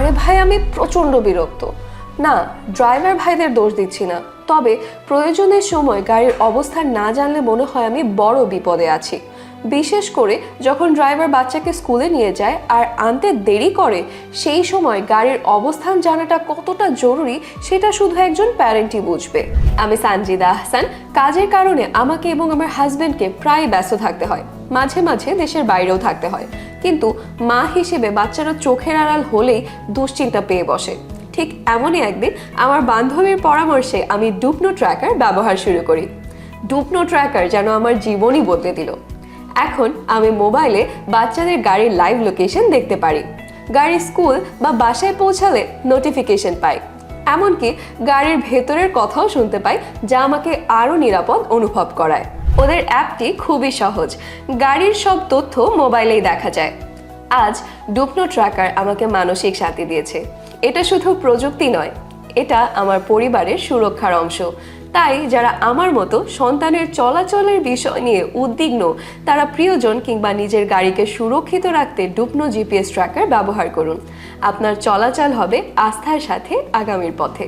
আরে ভাই, আমি প্রচণ্ড বিরক্ত। না, ড্রাইভার ভাইদের দোষ দিচ্ছি না, তবে প্রয়োজনের সময় গাড়ির অবস্থান না জানলে মনে হয় আমি বড় বিপদে আছি। বিশেষ করে যখন ড্রাইভার বাচ্চাকে স্কুলে নিয়ে যায় আর আনতে দেরি করে, সেই সময় গাড়ির অবস্থান জানাটা কতটা জরুরি সেটা শুধু একজন প্যারেন্টই বুঝবে। আমি সানজিদা আহসান। কাজের কারণে আমাকে এবং আমার হাজবেন্ডকে প্রায় ব্যস্ত থাকতে হয়, মাঝে মাঝে দেশের বাইরেও থাকতে হয়। কিন্তু মা হিসেবে বাচ্চারা চোখের আড়াল হলেই দুশ্চিন্তা পেয়ে বসে। ঠিক এমনই একদিন আমার বান্ধবীর পরামর্শে আমি ডুপনো ট্র্যাকার ব্যবহার শুরু করি। ডুপনো ট্র্যাকার যেন আমার জীবনই বদলে দিল। এখন আমি মোবাইলে বাচ্চাদের গাড়ির লাইভ লোকেশন দেখতে পারি, গাড়ি স্কুল বা বাসায় পৌঁছালে নোটিফিকেশন পাই, এমনকি গাড়ির ভেতরের কথাও শুনতে পাই, যা আমাকে আরও নিরাপদ অনুভব করায়। ওদের অ্যাপটি খুবই সহজ, গাড়ির সব তথ্য মোবাইলেই দেখা যায়। আজ ডুপনো ট্র্যাকার আমাকে মানসিক শান্তি দিয়েছে। এটা শুধু প্রযুক্তি নয়, এটা আমার পরিবারের সুরক্ষার অংশ। তাই যারা আমার মতো সন্তানের চলাচলের বিষয় নিয়ে উদ্বিগ্ন, তারা প্রিয়জন কিংবা নিজের গাড়িকে সুরক্ষিত রাখতে ডুপনো জিপিএস ট্র্যাকার ব্যবহার করুন। আপনার চলাচল হবে আস্থার সাথে আগামীর পথে।